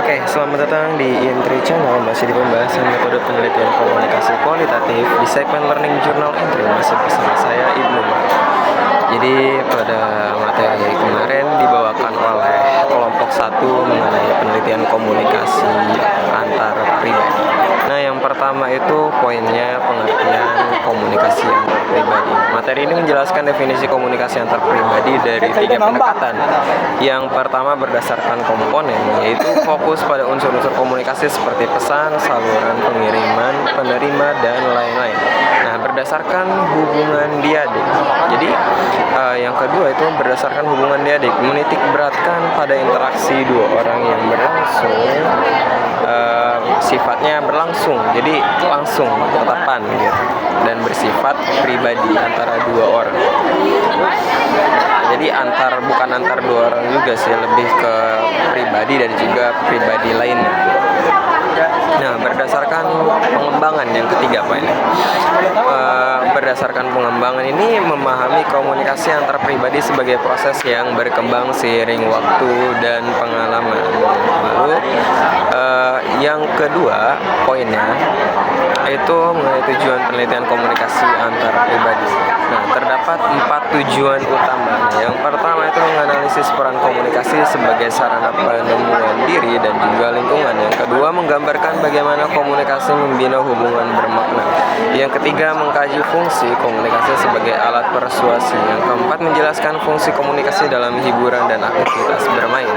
Oke, selamat datang di Intri Channel. Masih di pembahasan metode penelitian komunikasi kualitatif di segmen Learning Journal Intri. Masih bersama saya Ibnu Mar. Jadi pada materi kemarin dibawakan oleh kelompok 1 mengenai penelitian komunikasi antar pribadi. Nah, yang pertama itu poinnya pengertian komunikasi antar pribadi. Materi ini menjelaskan definisi komunikasi antar pribadi dari 3 pendekatan. Yang pertama berdasarkan komponen, yaitu fokus pada unsur-unsur komunikasi seperti pesan, saluran pengiriman, penerima, dan lain-lain. Nah, berdasarkan hubungan diadik. Jadi yang kedua itu berdasarkan hubungan diadik, menitik beratkan pada interaksi dua orang yang berlangsung, sifatnya berlangsung, jadi langsung tetapan gitu, dan bersifat pribadi antara dua orang. Jadi bukan antar dua orang juga sih, lebih ke pribadi dan juga pribadi lainnya. Nah, berdasarkan pengembangan yang ketiga apa ini? Berdasarkan pengembangan ini memahami komunikasi antar pribadi sebagai proses yang berkembang seiring waktu dan pengalaman. Lalu yang kedua poinnya itu mengenai tujuan penelitian komunikasi antar pribadi. Nah, terdapat 4 tujuan utama. Yang pertama itu menganalisis peran komunikasi sebagai sarana penemuan diri dan juga lingkungan. Yang kedua, menggambarkan bagaimana komunikasi membina hubungan bermakna. Yang ketiga, mengkaji fungsi komunikasi sebagai alat persuasi. Yang keempat, menjelaskan fungsi komunikasi dalam hiburan dan aktivitas bermain.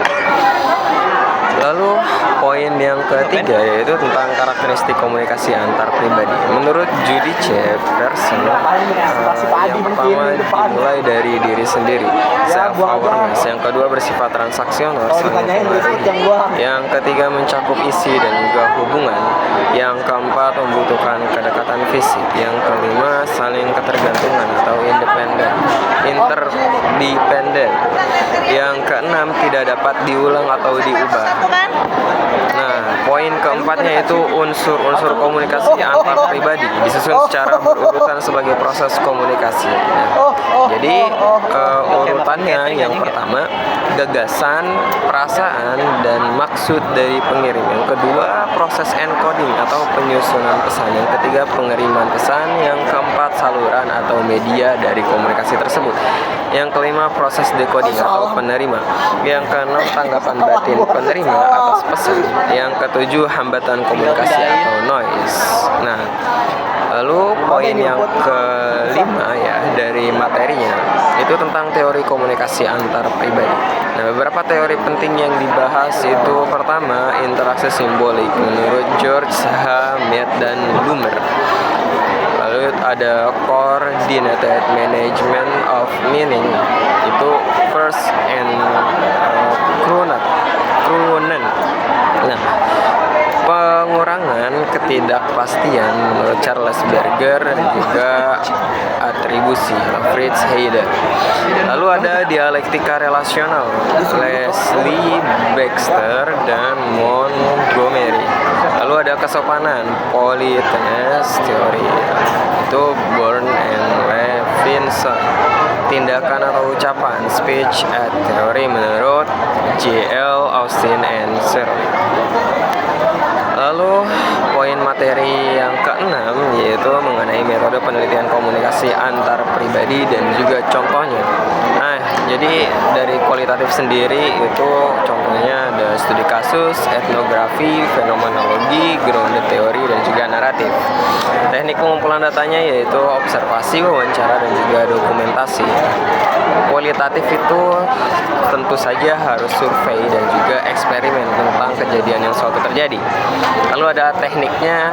Lalu poin yang ketiga yaitu tentang karakteristik komunikasi antar pribadi. Menurut Judy Jefferson, yang pertama dimulai dari diri sendiri, self-awareness. Yang kedua bersifat transaksional, saling mempengaruhi. Yang ketiga mencakup isi dan juga hubungan. Yang keempat membutuhkan kedekatan fisik. Yang kelima saling ketergantungan atau interdependen. Yang keenam tidak dapat diulang atau diubah. Nah, poin keempatnya itu unsur-unsur komunikasi antar pribadi disusun secara berurutan sebagai proses komunikasi. Nah, jadi urutannya yang pertama gagasan, perasaan, dan maksud dari pengirim. Yang kedua proses encoding atau penyusunan pesan. Yang ketiga pengiriman pesan. Yang keempat saluran atau media dari komunikasi tersebut. Yang kelima proses decoding atau penerima. Yang keenam tanggapan batin penerima atas pesan. Yang ketujuh hambatan komunikasi atau noise. Nah, lalu poin yang kelima ya dari materinya itu tentang teori komunikasi antar pribadi. Nah, beberapa teori penting yang dibahas itu pertama interaksi simbolik menurut George H. Mead dan Blumer. Lalu ada coordinated management of meaning itu First and Krunen. Nah, pengurangan ketidakpastian menurut Charles Berger dan juga atribusi Fritz Heider. Lalu ada dialektika relasional Leslie Baxter dan Montgomery. Lalu ada kesopanan politeness theory itu Bourne and Levinson. Tindakan atau ucapan speech at theory menurut J.L. Austin and Searle. Lalu poin materi yang keenam yaitu mengenai metode penelitian komunikasi antar pribadi dan juga contohnya. Nah, jadi dari kualitatif sendiri itu contohnya ada studi kasus, etnografi, fenomenologi, grounded teori, dan juga naratif. Teknik pengumpulan datanya yaitu observasi, wawancara, dan juga dokumentasi. Kualitatif itu tentu saja harus survei dan juga eksperimen tentang kejadian yang suatu terjadi. Lalu ada tekniknya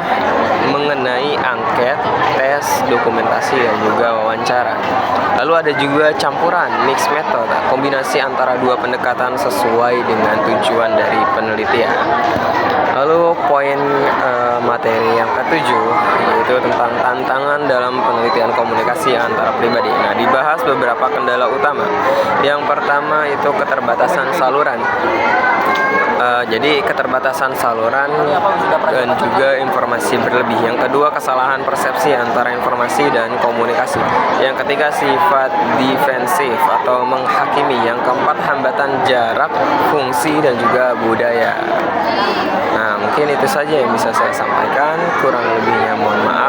mengenai angket, tes, dokumentasi, dan juga wawancara. Lalu ada juga campuran, mixed method, kombinasi antara dua pendekatan sesuai dengan tujuan dari penelitian. Lalu poin materi materi yang ketujuh, yaitu tentang tantangan dalam penelitian komunikasi antara pribadi. Nah, dibahas beberapa kendala utama. Yang pertama itu keterbatasan saluran. Jadi keterbatasan saluran dan juga informasi berlebih. Yang kedua, kesalahan persepsi antara informasi dan komunikasi. Yang ketiga, sifat defensif atau menghakimi. Yang keempat, hambatan jarak, fungsi, dan juga budaya. Nah, mungkin itu saja yang bisa saya sampaikan. Kurang lebihnya mohon maaf.